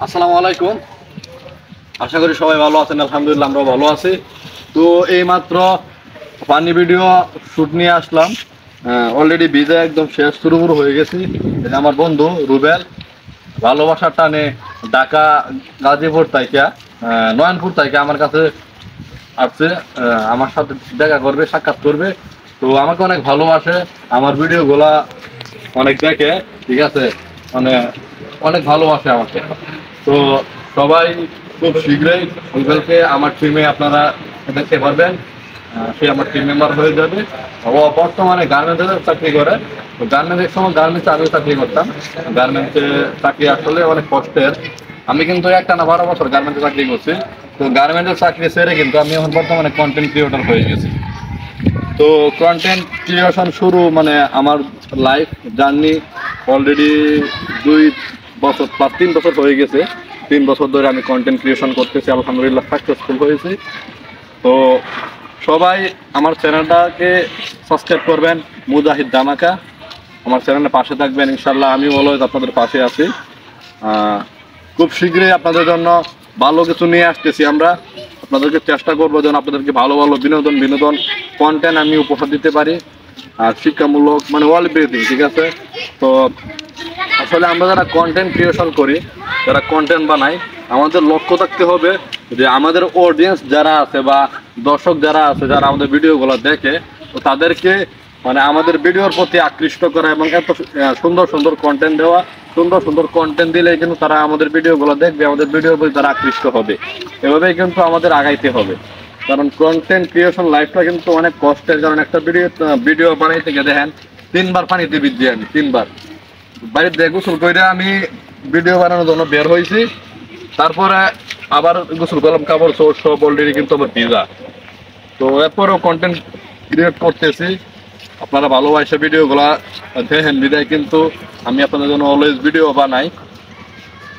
আসসালামু আলাইকুম। আশা করি সবাই ভালো আছেন। আলহামদুলিল্লাহ আমরাও ভালো আছি। তো এইমাত্র ফানি ভিডিও শ্যুট নিয়ে আসলাম। অলরেডি ভিজা একদম শেষ শুরু হয়ে গেছি। এটা আমার বন্ধু রুবেল, ভালোবাসার টানে ঢাকা গাজীপুর থেকে নয়নপুর থেকে আমার কাছে আসছে। আমার সাথে দেখা করবে, সাক্ষাৎ করবে। তো আমাকে অনেক ভালোবাসে, আমার ভিডিওগুলা অনেক দেখে, ঠিক আছে, মানে অনেক ভালোবাসে আমাকে। তো সবাই খুব শীঘ্রই রুবেলকে আমার টিমে আপনারা দেখতে পারবেন। সে আমার টিম মেম্বার হয়ে যাবে। ও বর্তমানে গার্মেন্টসে চাকরি করে। তো গার্মেন্টসের সময় গার্মেন্টসে আমিও চাকরি করতাম। গার্মেন্টসে চাকরি আসলে অনেক কষ্টের। আমি কিন্তু একটা না 12 বছর গার্মেন্টসে চাকরি করছি। তো গার্মেন্টের চাকরি ছেড়ে কিন্তু আমি এখন বর্তমানে কন্টেন্ট ক্রিয়েটর হয়ে গেছি। তো কন্টেন্ট ক্রিয়েশন শুরু মানে আমার লাইফ জার্নি অলরেডি 2 বছর প্লাস 3 বছর হয়ে গেছে। 3 বছর ধরে আমি কন্টেন্ট ক্রিয়েশন করতেছি, আলহামদুলিল্লাহ সাকসেসফুল হয়েছি। তো সবাই আমার চ্যানেলটাকে সাবস্ক্রাইব করবেন, মুজাহিদ ধামাকা। আমার চ্যানেলের পাশে থাকবেন, ইনশাল্লাহ আমি অলওয়েজ আপনাদের পাশে আছি। খুব শীঘ্রই আপনাদের জন্য ভালো কিছু নিয়ে আসতেছি আমরা। আপনাদেরকে চেষ্টা করবো যেন আপনাদেরকে ভালো ভালো বিনোদন কন্টেন্ট আমি উপহার দিতে পারি, আর শিক্ষামূলক মানে ওয়াল এভরিথিং, ঠিক আছে। তো আসলে আমরা যারা কন্টেন্ট ক্রিয়েশন করি, যারা কন্টেন্ট বানাই, আমাদের লক্ষ্য থাকতে হবে যে আমাদের অডিয়েন্স যারা আছে বা দর্শক যারা আছে, যারা আমাদের ভিডিওগুলো দেখে, তো তাদেরকে মানে আমাদের ভিডিওর প্রতি আকৃষ্ট করা এবং এত সুন্দর সুন্দর কন্টেন্ট দেওয়া। সুন্দর সুন্দর কন্টেন্ট দিলে কিন্তু তারা আমাদের ভিডিওগুলো দেখবে, আমাদের ভিডিওর প্রতি তারা আকৃষ্ট হবে। এভাবেই কিন্তু আমাদের আগাইতে হবে, কারণ কন্টেন্ট ক্রিয়েশন লাইফটা কিন্তু অনেক কষ্টের। কারণ একটা ভিডিও বানাইতে গিয়ে দেখেন 3বার পানিতে ভিজছি আমি, 3বার। বাড়িতে গোসল করে আমি ভিডিও বানানোর জন্য বের হয়েছি, তারপরে আবার গোসল করলাম, কাপড় সব অলরেডি কিন্তু আমার ভিজা। তো এরপরেও কন্টেন্ট ক্রিয়েট করতেছি। আপনারা ভালোবাসে ভিডিওগুলা দেখেন বিদায় কিন্তু আমি আপনাদের জন্য অলওয়েজ ভিডিও বানাই।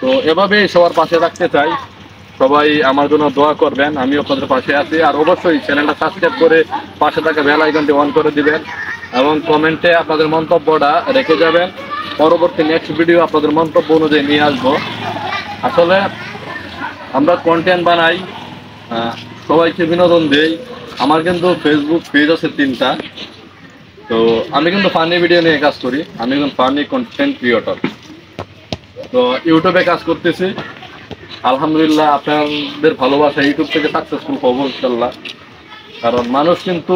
তো এভাবেই সবার পাশে রাখতে চাই। সবাই আমার জন্য দোয়া করবেন, আমি আপনাদের পাশে আছি। আর অবশ্যই চ্যানেলটা সাবস্ক্রাইব করে পাশে থাকা বেল আইকনটি অন করে দিবেন এবং কমেন্টে আপনাদের মন্তব্যটা রেখে যাবেন। পরবর্তী নেক্সট ভিডিও আপনাদের মন্তব্য অনুযায়ী নিয়ে আসবো। আসলে আমরা কন্টেন্ট বানাই, সবাইকে বিনোদন দেই। আমার কিন্তু ফেসবুক পেজ আছে 3টা। তো আমি কিন্তু ফানি ভিডিও নিয়ে কাজ করি, আমি কিন্তু ফানি কন্টেন্ট ক্রিয়েটর। তো ইউটিউবে কাজ করতেছি, আলহামদুলিল্লাহ আপনাদের ভালোবাসা ইউটিউব থেকে সাকসেসফুল হবো ইনশাল্লাহ। কারণ মানুষ কিন্তু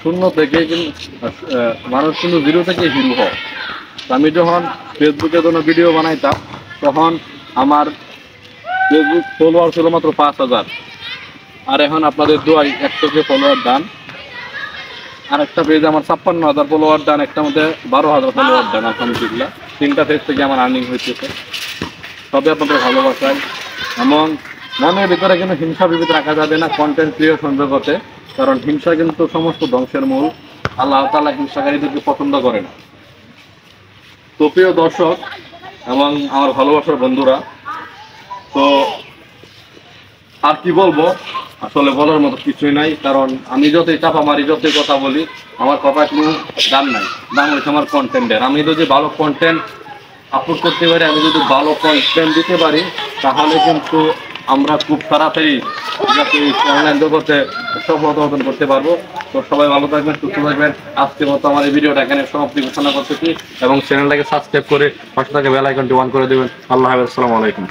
শূন্য থেকে মানুষ কিন্তু জিরো থেকে হিরো হয়। আমি যখন ফেসবুকে কোনো ভিডিও বানাইতাম, তখন আমার ফেসবুক ফলোয়ার ছিল মাত্র 5,000। আর এখন আপনাদের দোয়াই 100K ফলোয়ার দান। আর একটা পেজে আমার 56,000 ফলোয়ার দান, একটা মধ্যে 12,000 ফলোয়ার দান। আলহামদুলিল্লাহ 3টা পেজ থেকে আমার আর্নিং হইতেছে, সবই আপনাদের ভালোবাসায়। এবং মনের ভিতরে কিন্তু হিংসা বিভেদ রাখা যাবে না কন্টেন্ট ক্রিয়েশন জগতে, কারণ হিংসা কিন্তু সমস্ত ধ্বংসের মূল। আল্লাহ তাআলা হিংসাকারীদেরকে পছন্দ করে না। তো প্রিয় দর্শক এবং আমার ভালোবাসার বন্ধুরা, তো আর কি বলবো, আসলে বলার মতো কিছুই নাই। কারণ আমি যতই চাপা মারি, যতই কথা বলি, আমার কথা কোনো দাম নাই। দাম হচ্ছে আমার কন্টেন্টের। আমি যদি ভালো কন্টেন্ট আপলোড করতে পারি, আমি যদি ভালো কন্টেন্ট দিতে পারি, তাহলে কিন্তু আমরা খুব তাড়াতাড়ি অনলাইন জগতে সফলতা অর্জন করতে পারবো। তো সবাই ভালো থাকবেন, সুস্থ থাকবেন। আজকের মতো আমার এই ভিডিওটা এখানে সমাপ্তি ঘোষণা করতেছি এবং চ্যানেলটাকে সাবস্ক্রাইব করে পাশে থাকা বেল আইকনটি অন করে দেবেন। আল্লাহ হাফেজ, আসসালামু আলাইকুম।